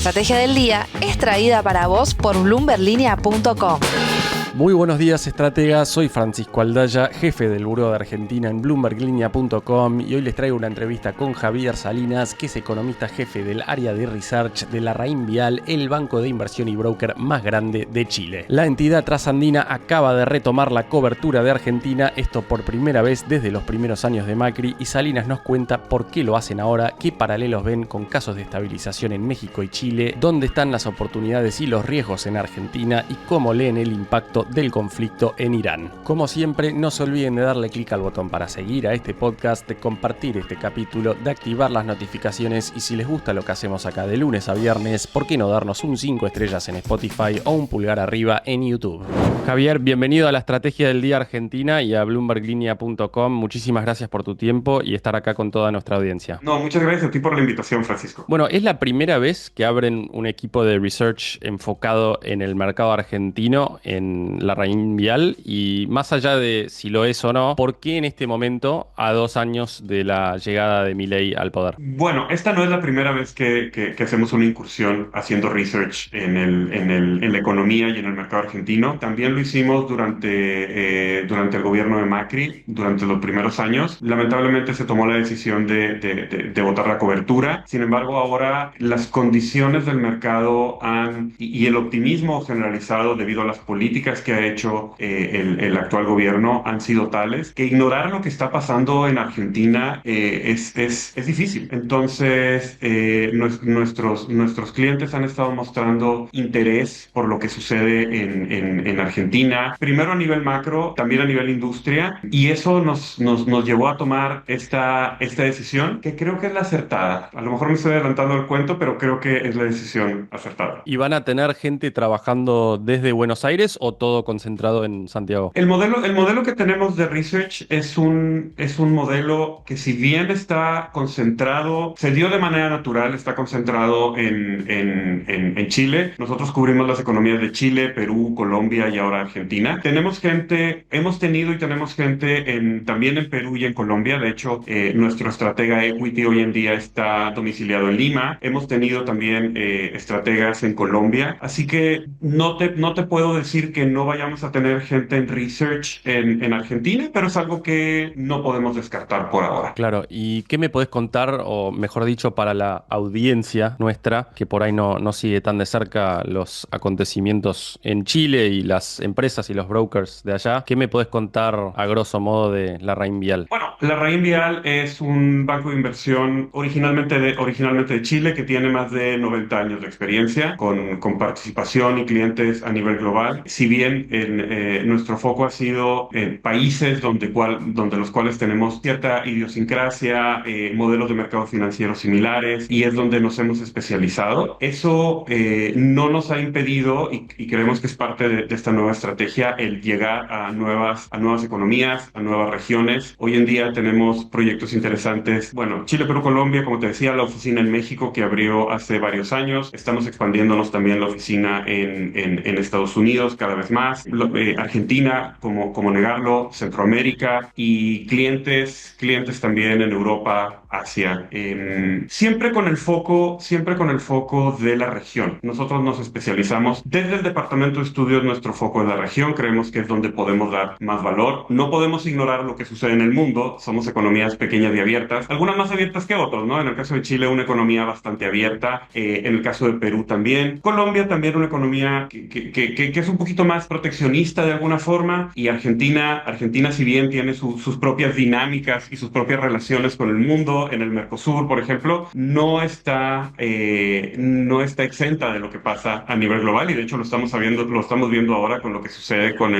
estrategia del día es traída para vos por bloomberlinia.com. Muy buenos días, estrategas. Soy Francisco Aldaya, jefe del Buró de Argentina en bloomberlinia.com, y hoy les traigo una entrevista con Javier Salinas, que es economista jefe del área de research de LarrainVial, el banco de inversión y broker más grande de Chile. La entidad trasandina acaba de retomar la cobertura de Argentina, esto por primera vez desde los primeros años de Macri, y Salinas nos cuenta por qué lo hacen ahora, qué paralelos ven con casos de estabilización en México y Chile, dónde están las oportunidades y los riesgos en Argentina y cómo leen el impacto del conflicto en Irán. Como siempre, no se olviden de darle clic al botón para seguir a este podcast, de compartir este capítulo, de activar las notificaciones, y si les gusta lo que hacemos acá de lunes a viernes, ¿por qué no darnos un 5 estrellas en Spotify o un pulgar arriba en YouTube? Javier, bienvenido a la Estrategia del Día Argentina y a bloomberlinia.com. Muchísimas gracias por tu tiempo y estar acá con toda nuestra audiencia. No, muchas gracias a ti por la invitación, Francisco. Bueno, es la primera vez que abren un equipo de research enfocado en el mercado argentino en LarrainVial, y más allá de si lo es o no, ¿por qué en este momento, a 2 años de la llegada de Milei al poder? Bueno, esta no es la primera vez que hacemos una incursión haciendo research en la economía y en el mercado argentino. También lo hicimos durante el gobierno de Macri, durante los primeros años. Lamentablemente se tomó la decisión de botar la cobertura. Sin embargo, ahora las condiciones del mercado y el optimismo generalizado debido a las políticas que ha hecho el actual gobierno han sido tales que ignorar lo que está pasando en Argentina es difícil. Entonces, nuestros clientes han estado mostrando interés por lo que sucede en Argentina, primero a nivel macro, también a nivel industria, y eso nos llevó a tomar esta decisión, que creo que es la acertada. A lo mejor me estoy adelantando el cuento, pero creo que es la decisión acertada. ¿Y van a tener gente trabajando desde Buenos Aires o todo concentrado en Santiago? El modelo que tenemos de research es un modelo que, si bien está concentrado, se dio de manera natural, está concentrado en Chile. Nosotros cubrimos las economías de Chile, Perú, Colombia y ahora Argentina. Hemos tenido y tenemos gente también en Perú y en Colombia. De hecho, nuestro estratega equity hoy en día está domiciliado en Lima. Hemos tenido también estrategas en Colombia. Así que no te puedo decir que no vayamos a tener gente en research en Argentina, pero es algo que no podemos descartar por ahora. Claro, ¿y qué me podés contar, o mejor dicho, para la audiencia nuestra, que por ahí no sigue tan de cerca los acontecimientos en Chile y las empresas y los brokers de allá? ¿Qué me podés contar a grosso modo de LarrainVial? Bueno, LarrainVial es un banco de inversión originalmente de Chile, que tiene más de 90 años de experiencia con participación y clientes a nivel global. Si bien nuestro foco ha sido en países donde los cuales tenemos cierta idiosincrasia, modelos de mercado financiero similares, y es donde nos hemos especializado. Eso no nos ha impedido, y creemos que es parte de esta nueva estrategia, el llegar a nuevas economías, a nuevas regiones. Hoy en día tenemos proyectos interesantes. Bueno, Chile, Perú, Colombia, como te decía, la oficina en México que abrió hace varios años. Estamos expandiéndonos también la oficina en Estados Unidos cada vez más. Argentina, como negarlo, Centroamérica, y clientes también en Europa, Asia. Siempre con el foco de la región. Nosotros nos especializamos desde el departamento de estudios. Nuestro foco es la región. Creemos que es donde podemos dar más valor. No podemos ignorar lo que sucede en el mundo. Somos economías pequeñas y abiertas, algunas más abiertas que otras, ¿no? En el caso de Chile, una economía bastante abierta. En el caso de Perú también. Colombia también, una economía que es un poquito más proteccionista de alguna forma. Y Argentina, si bien tiene sus propias dinámicas y sus propias relaciones con el mundo, en el Mercosur, por ejemplo, no está exenta de lo que pasa a nivel global, y de hecho lo estamos viendo ahora con lo que sucede con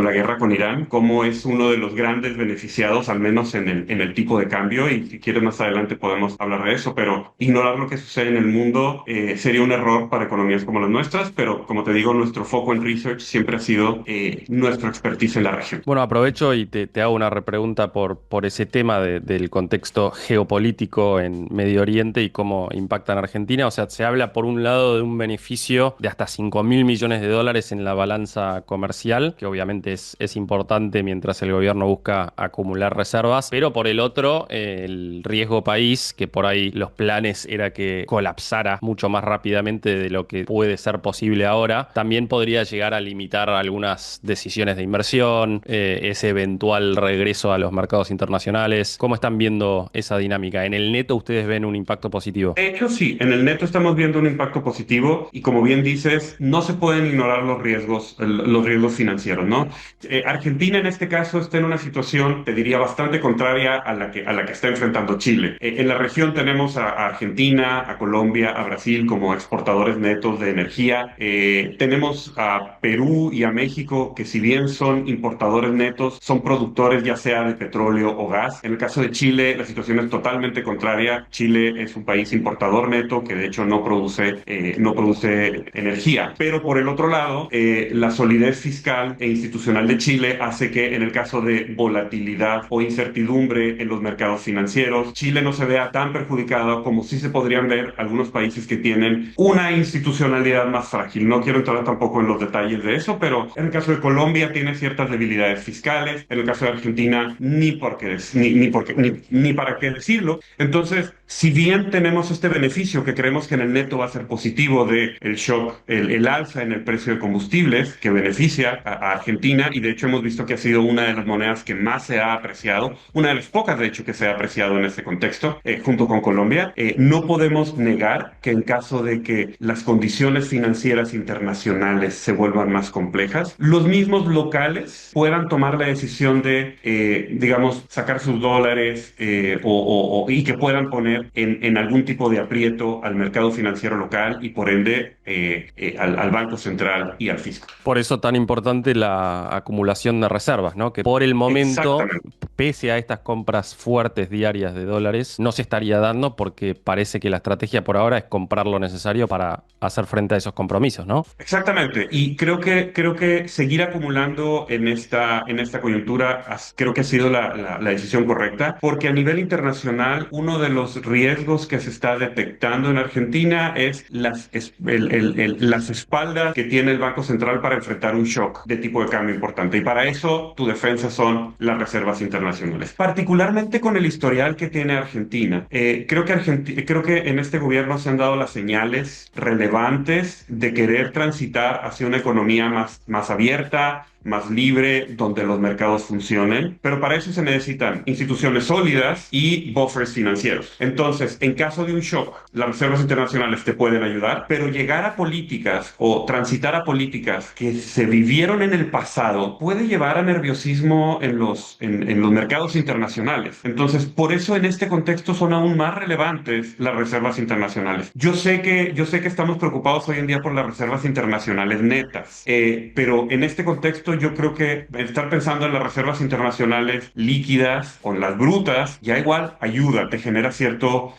la guerra con Irán, cómo es uno de los grandes beneficiados, al menos en el tipo de cambio, y si quieres más adelante podemos hablar de eso, pero ignorar lo que sucede en el mundo sería un error para economías como las nuestras. Pero como te digo, nuestro foco en research siempre ha sido nuestro expertise en la región. Bueno, aprovecho y te hago una repregunta por ese tema del contexto geopolítico en Medio Oriente y cómo impacta en Argentina. O sea, se habla por un lado de un beneficio de hasta 5.000 millones de dólares en la balanza comercial, que obviamente es importante mientras el gobierno busca acumular reservas, pero por el otro, el riesgo país, que por ahí los planes era que colapsara mucho más rápidamente de lo que puede ser posible ahora, también podría llegar a limitar algunas decisiones de inversión, ese eventual regreso a los mercados internacionales. ¿Cómo están viendo esa dinámica? ¿En el neto ustedes ven un impacto positivo? De hecho, sí, en el neto estamos viendo un impacto positivo y como bien dices, no se pueden ignorar los riesgos financieros, ¿no? Argentina en este caso está en una situación, te diría, bastante contraria a la que está enfrentando Chile. En la región tenemos a Argentina, a Colombia, a Brasil como exportadores netos de energía. Tenemos a Perú y a México que si bien son importadores netos, son productores ya sea de petróleo o gas. En el caso de Chile, la situación es totalmente contraria. Chile es un país importador neto que de hecho no produce energía. Pero por el otro lado, la solidez fiscal e institucional de Chile hace que en el caso de volatilidad o incertidumbre en los mercados financieros, Chile no se vea tan perjudicado como sí se podrían ver algunos países que tienen una institucionalidad más frágil. No quiero entrar tampoco en los detalles de eso, pero en el caso de Colombia tiene ciertas debilidades fiscales, en el caso de Argentina ni para qué decirlo. Entonces, si bien tenemos este beneficio que creemos que en el neto va a ser positivo de el shock, el alza en el precio de combustibles que beneficia a Argentina, y de hecho hemos visto que ha sido una de las monedas que más se ha apreciado, una de las pocas de hecho que se ha apreciado en este contexto, junto con Colombia, no podemos negar que en caso de que las condiciones financieras internacionales se vuelvan más complejas, los mismos locales puedan tomar la decisión de, digamos, sacar sus dólares y que puedan poner en algún tipo de aprieto al mercado financiero local y por ende al Banco Central y al fisco. Por eso tan importante la acumulación de reservas, ¿no? Que por el momento, Exactamente. pese a estas compras fuertes diarias de dólares, no se estaría dando porque parece que la estrategia por ahora es comprar lo necesario para hacer frente a esos compromisos, ¿no? Exactamente, y creo que seguir acumulando en esta coyuntura creo que ha sido la decisión correcta, porque a nivel internacional uno de los riesgos que se está detectando en Argentina es las espaldas que tiene el Banco Central para enfrentar un shock de tipo de cambio importante, y para eso tu defensa son las reservas internacionales. Particularmente con el historial que tiene Argentina, creo que en este gobierno se han dado las señales relevantes de querer transitar hacia una economía más abierta, más libre, donde los mercados funcionen, pero para eso se necesitan instituciones sólidas y buffers financieros. Entonces, en caso de un shock, las reservas internacionales te pueden ayudar, pero llegar a políticas o transitar a políticas que se vivieron en el pasado puede llevar a nerviosismo en los mercados internacionales. Entonces, por eso en este contexto son aún más relevantes las reservas internacionales. Yo sé que estamos preocupados hoy en día por las reservas internacionales netas, pero en este contexto yo creo que estar pensando en las reservas internacionales líquidas o en las brutas ya igual ayuda, te genera cierto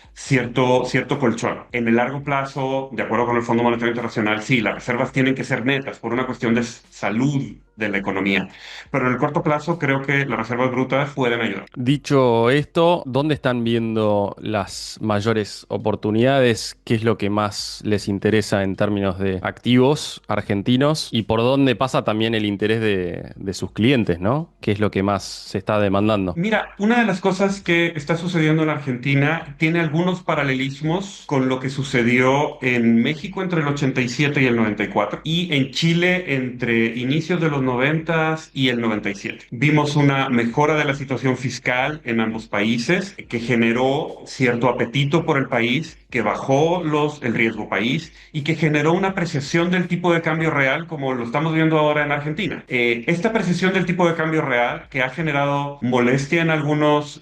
colchón. En el largo plazo, de acuerdo con el Fondo Monetario Internacional, sí, las reservas tienen que ser netas por una cuestión de salud de la economía, pero en el corto plazo creo que las reservas brutas pueden ayudar. Dicho esto, ¿dónde están viendo las mayores oportunidades? ¿Qué es lo que más les interesa en términos de activos argentinos? ¿Y por dónde pasa también el interés de sus clientes, ¿no? ¿Qué es lo que más se está demandando? Mira, una de las cosas que está sucediendo en Argentina tiene algunos paralelismos con lo que sucedió en México entre el 87 y el 94 y en Chile entre inicios de los 90 y el 97. Vimos una mejora de la situación fiscal en ambos países que generó cierto apetito por el país, que bajó el riesgo país y que generó una apreciación del tipo de cambio real como lo estamos viendo ahora en Argentina. Esta apreciación del tipo de cambio real que ha generado molestia en algunos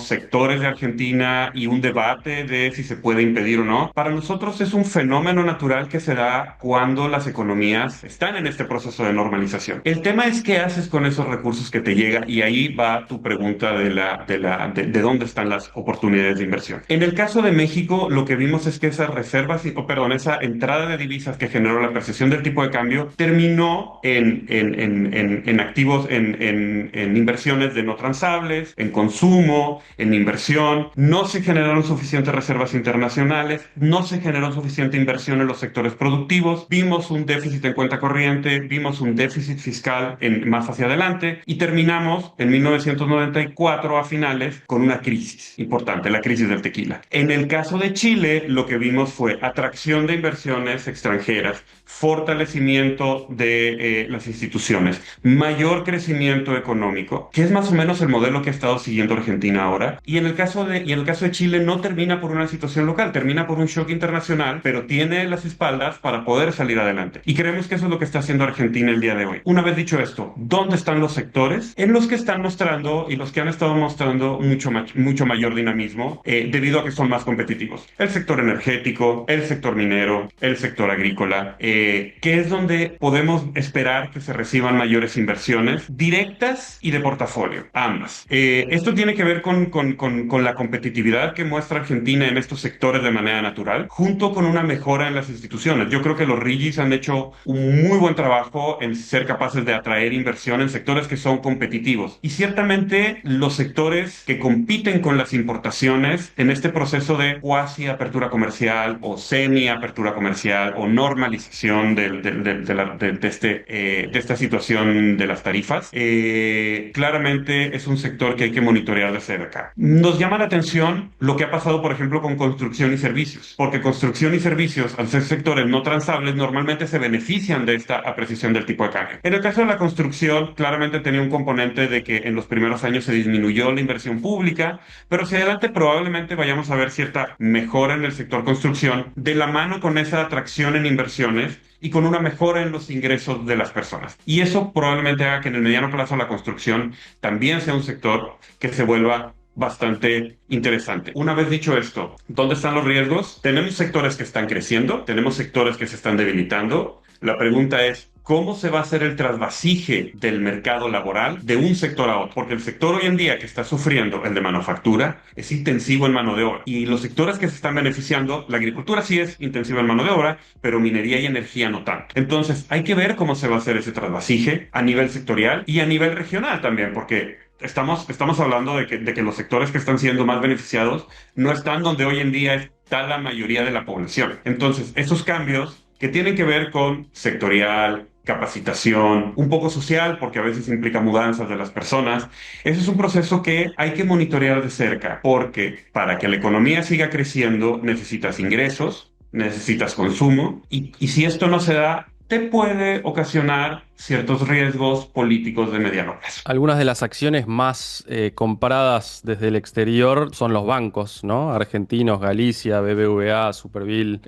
sectores de Argentina y un debate de si se puede impedir o no, para nosotros es un fenómeno natural que se da cuando las economías están en este proceso de normalización normalización. El tema es qué haces con esos recursos que te llegan, y ahí va tu pregunta de dónde están las oportunidades de inversión. En el caso de México, lo que vimos es que esas reservas, esa entrada de divisas que generó la percepción del tipo de cambio terminó en activos, en inversiones de no transables, en consumo, en inversión. No se generaron suficientes reservas internacionales, no se generó suficiente inversión en los sectores productivos, vimos un déficit en cuenta corriente, vimos un déficit fiscal más hacia adelante y terminamos en 1994 a finales con una crisis importante, la crisis del tequila. En el caso de Chile, lo que vimos fue atracción de inversiones extranjeras, fortalecimiento de las instituciones, mayor crecimiento económico, que es más o menos el modelo que ha estado siguiendo Argentina ahora. Y en el caso de Chile no termina por una situación local, termina por un shock internacional, pero tiene las espaldas para poder salir adelante. Y creemos que eso es lo que está haciendo Argentina el día de hoy. Una vez dicho esto, ¿dónde están los sectores en los que están mostrando y los que han estado mostrando mucho mayor dinamismo debido a que son más competitivos? El sector energético, el sector minero, el sector agrícola, que es donde podemos esperar que se reciban mayores inversiones directas y de portafolio, ambas. Esto tiene que ver con la competitividad que muestra Argentina en estos sectores de manera natural, junto con una mejora en las instituciones. Yo creo que los RIGIs han hecho un muy buen trabajo en ser capaces de atraer inversión en sectores que son competitivos. Y ciertamente los sectores que compiten con las importaciones en este proceso de cuasi apertura comercial o semi apertura comercial o normalización de esta situación de las tarifas, claramente es un sector que hay que monitorear de cerca. Nos llama la atención lo que ha pasado, por ejemplo, con construcción y servicios, porque construcción y servicios, al ser sectores no transables, normalmente se benefician de esta apreciación del tipo de cambio. En el caso de la construcción, claramente tenía un componente de que en los primeros años se disminuyó la inversión pública, pero hacia adelante probablemente vayamos a ver cierta mejora en el sector construcción de la mano con esa atracción en inversiones y con una mejora en los ingresos de las personas. Y eso probablemente haga que en el mediano plazo la construcción también sea un sector que se vuelva bastante interesante. Una vez dicho esto, ¿dónde están los riesgos? Tenemos sectores que están creciendo, tenemos sectores que se están debilitando. La pregunta es, ¿cómo se va a hacer el trasvasije del mercado laboral de un sector a otro? Porque el sector hoy en día que está sufriendo, el de manufactura, es intensivo en mano de obra. Y los sectores que se están beneficiando, la agricultura sí es intensiva en mano de obra, pero minería y energía no tanto. Entonces, hay que ver cómo se va a hacer ese trasvasije a nivel sectorial y a nivel regional también, porque estamos hablando de que los sectores que están siendo más beneficiados no están donde hoy en día está la mayoría de la población. Entonces, esos cambios que tienen que ver con sectorial, capacitación, un poco social, porque a veces implica mudanzas de las personas. Ese es un proceso que hay que monitorear de cerca, porque para que la economía siga creciendo necesitas ingresos, necesitas consumo, y si esto no se da, te puede ocasionar ciertos riesgos políticos de mediano plazo. Algunas de las acciones más compradas desde el exterior son los bancos, ¿no? Argentinos, Galicia, BBVA, Superville.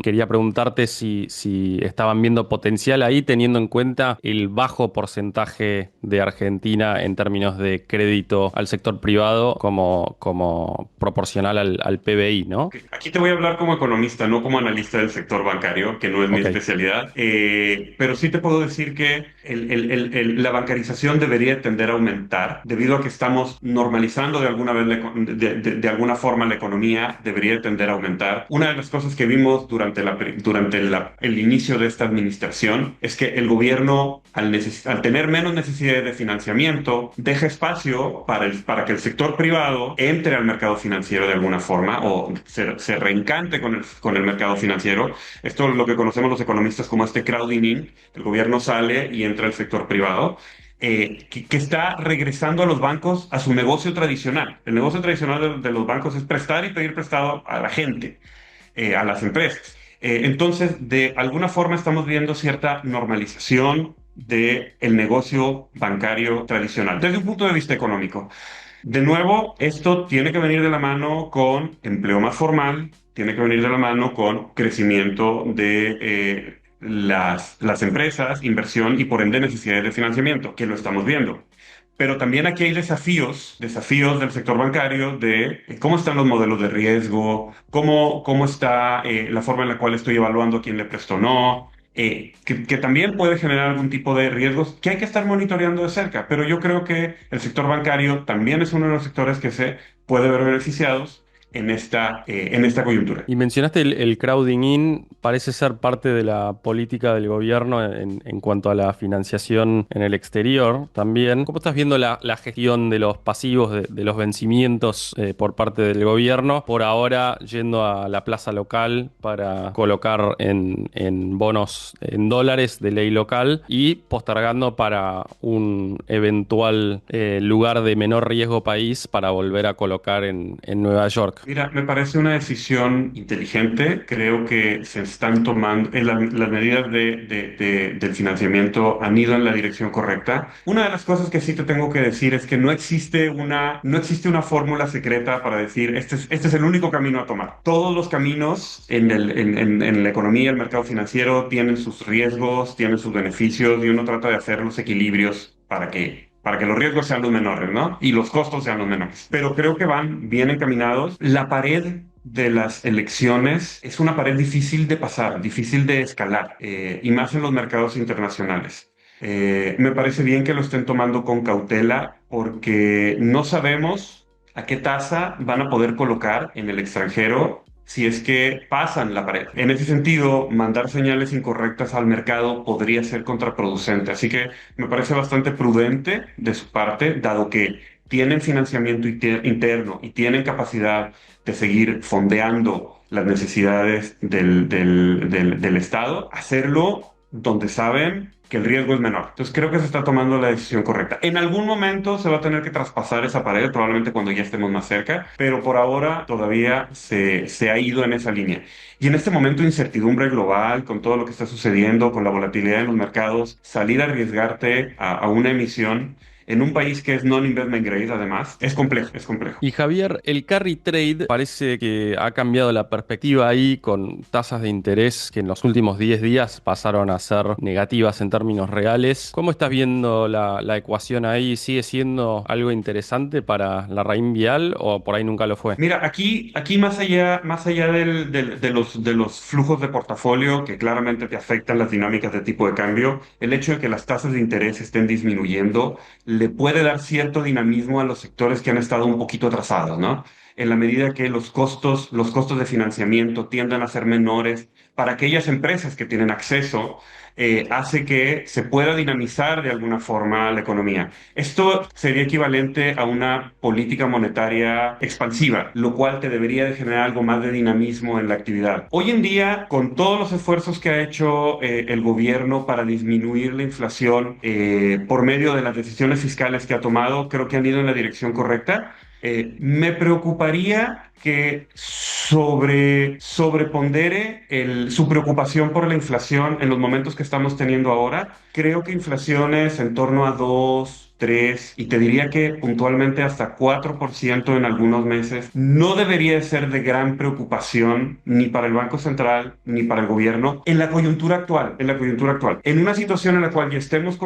Quería preguntarte si estaban viendo potencial ahí, teniendo en cuenta el bajo porcentaje de Argentina en términos de crédito al sector privado como proporcional al PBI, ¿no? Aquí te voy a hablar como economista, no como analista del sector bancario, que no es mi especialidad, pero sí te puedo decir que la bancarización debería tender a aumentar debido a que estamos normalizando de alguna forma la economía, debería tender a aumentar. Una de las cosas que vimos durante el inicio de esta administración es que el gobierno, al tener menos necesidades de financiamiento, deja espacio para que el sector privado entre al mercado financiero de alguna forma o se reencante con el mercado financiero. Esto es lo que conocemos los economistas como crowding in. El gobierno sale y entra el sector privado, que está regresando a los bancos a su negocio tradicional. El negocio tradicional de los bancos es prestar y pedir prestado a la gente, a las empresas. Entonces, de alguna forma estamos viendo cierta normalización del negocio bancario tradicional, desde un punto de vista económico. De nuevo, esto tiene que venir de la mano con empleo más formal, tiene que venir de la mano con crecimiento de las empresas, inversión y por ende necesidades de financiamiento, que lo estamos viendo. Pero también aquí hay desafíos del sector bancario de cómo están los modelos de riesgo, cómo está la forma en la cual estoy evaluando a quién le presto o no. que también puede generar algún tipo de riesgos que hay que estar monitoreando de cerca. Pero yo creo que el sector bancario también es uno de los sectores que se puede ver beneficiados en esta coyuntura. Y mencionaste el crowding in, parece ser parte de la política del gobierno en cuanto a la financiación en el exterior también. ¿Cómo estás viendo la gestión de los pasivos, de los vencimientos por parte del gobierno? Por ahora, yendo a la plaza local para colocar en bonos en dólares de ley local y postergando para un eventual lugar de menor riesgo país para volver a colocar en Nueva York. Mira, me parece una decisión inteligente. Creo que se están tomando, las medidas del financiamiento han ido en la dirección correcta. Una de las cosas que sí te tengo que decir es que no existe una fórmula secreta para decir este es el único camino a tomar. Todos los caminos en la economía, el mercado financiero, tienen sus riesgos, tienen sus beneficios y uno trata de hacer los equilibrios para que los riesgos sean los menores, ¿no? Y los costos sean los menores. Pero creo que van bien encaminados. La pared de las elecciones es una pared difícil de pasar, difícil de escalar, y más en los mercados internacionales. Me parece bien que lo estén tomando con cautela porque no sabemos a qué tasa van a poder colocar en el extranjero si es que pasan la pared. En ese sentido, mandar señales incorrectas al mercado podría ser contraproducente. Así que me parece bastante prudente de su parte, dado que tienen financiamiento interno y tienen capacidad de seguir fondeando las necesidades del Estado, hacerlo donde saben que el riesgo es menor. Entonces creo que se está tomando la decisión correcta. En algún momento se va a tener que traspasar esa pared, probablemente cuando ya estemos más cerca, pero por ahora todavía se ha ido en esa línea. Y en este momento de incertidumbre global, con todo lo que está sucediendo, con la volatilidad en los mercados, salir a arriesgarte a una emisión en un país que es non-investment grade, además, es complejo, es complejo. Y Javier, el carry trade parece que ha cambiado la perspectiva ahí con tasas de interés que en los últimos 10 días pasaron a ser negativas en términos reales. ¿Cómo estás viendo la ecuación ahí? ¿Sigue siendo algo interesante para la raíz vial o por ahí nunca lo fue? Mira, aquí más allá de los flujos de portafolio que claramente te afectan las dinámicas de tipo de cambio, el hecho de que las tasas de interés estén disminuyendo le puede dar cierto dinamismo a los sectores que han estado un poquito atrasados, ¿no? En la medida que los costos de financiamiento tiendan a ser menores para aquellas empresas que tienen acceso, hace que se pueda dinamizar de alguna forma la economía. Esto sería equivalente a una política monetaria expansiva, lo cual te debería de generar algo más de dinamismo en la actividad. Hoy en día, con todos los esfuerzos que ha hecho el gobierno para disminuir la inflación por medio de las decisiones fiscales que ha tomado, creo que han ido en la dirección correcta. Me preocuparía que sobrepondere su preocupación por la inflación en los momentos que estamos teniendo ahora. Creo que inflaciones en torno a 2, 3 y te diría que puntualmente hasta 4% en algunos meses no debería ser de gran preocupación ni para el Banco Central ni para el gobierno en la coyuntura actual, en la coyuntura actual. En una situación en la cual ya estemos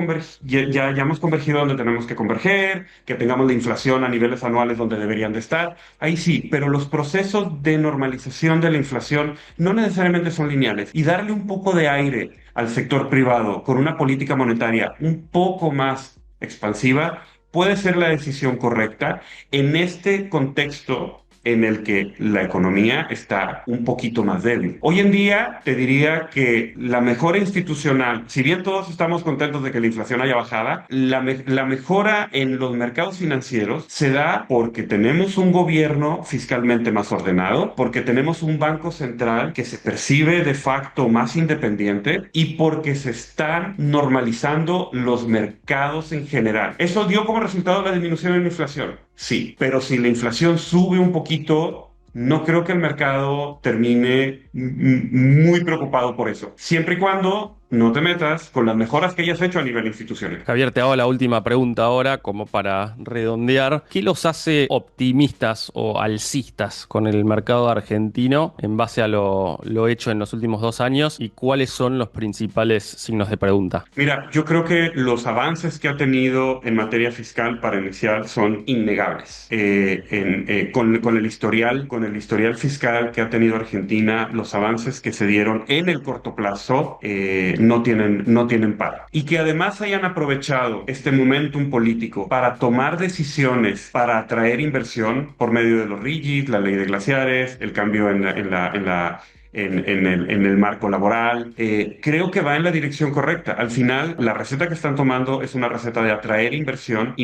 ya hayamos convergido donde tenemos que converger, que tengamos la inflación a niveles anuales donde deberían de estar, ahí sí, pero los procesos de normalización de la inflación no necesariamente son lineales y darle un poco de aire al sector privado con una política monetaria un poco más expansiva puede ser la decisión correcta en este contexto en el que la economía está un poquito más débil. Hoy en día te diría que la mejora institucional, si bien todos estamos contentos de que la inflación haya bajado, la mejora en los mercados financieros se da porque tenemos un gobierno fiscalmente más ordenado, porque tenemos un banco central que se percibe de facto más independiente y porque se están normalizando los mercados en general. ¿Eso dio como resultado la disminución en la inflación? Sí, pero si la inflación sube un poquito, no creo que el mercado termine muy preocupado por eso, siempre y cuando no te metas con las mejoras que hayas hecho a nivel institucional. Javier, te hago la última pregunta ahora, como para redondear. ¿Qué los hace optimistas o alcistas con el mercado argentino en base a lo hecho en los últimos 2 años? ¿Y cuáles son los principales signos de pregunta? Mira, yo creo que los avances que ha tenido en materia fiscal para iniciar son innegables. Con el historial fiscal que ha tenido Argentina, los avances que se dieron en el corto plazo no tienen paro. Y que además hayan aprovechado este momentum político para tomar decisiones para atraer inversión por medio de los RIGIs, la ley de glaciares, el cambio en el marco laboral, creo que va en la dirección correcta. Al final, la receta que están tomando es una receta de atraer inversión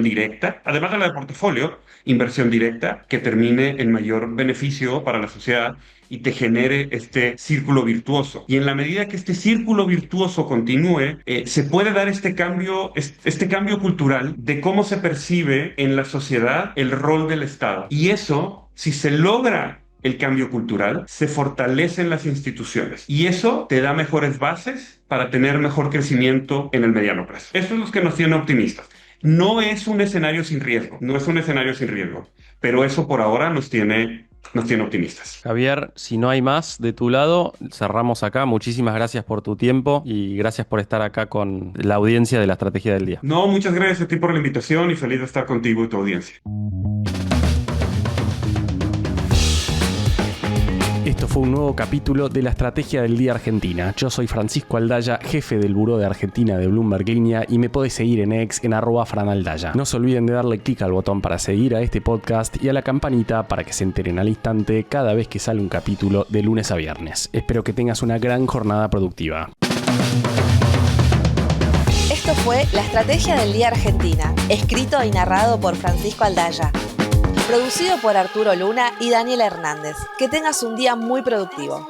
directa, además de la de portafolio, inversión directa que termine en mayor beneficio para la sociedad y te genere este círculo virtuoso. Y en la medida que este círculo virtuoso continúe, se puede dar este cambio cultural de cómo se percibe en la sociedad el rol del Estado. Y eso, si se logra el cambio cultural, se fortalecen las instituciones y eso te da mejores bases para tener mejor crecimiento en el mediano plazo. Eso es lo que nos tiene optimistas. No es un escenario sin riesgo, pero eso por ahora nos tiene optimistas. Javier, si no hay más de tu lado, cerramos acá. Muchísimas gracias por tu tiempo y gracias por estar acá con la audiencia de la Estrategia del Día. No, muchas gracias a ti por la invitación y feliz de estar contigo y tu audiencia. Esto fue un nuevo capítulo de la Estrategia del Día Argentina. Yo soy Francisco Aldaya, jefe del Buró de Argentina de Bloomberg Línea y me podés seguir en X en @franaldaya. No se olviden de darle clic al botón para seguir a este podcast y a la campanita para que se enteren al instante cada vez que sale un capítulo de lunes a viernes. Espero que tengas una gran jornada productiva. Esto fue La Estrategia del Día Argentina, escrito y narrado por Francisco Aldaya. Producido por Arturo Luna y Daniela Hernández. Que tengas un día muy productivo.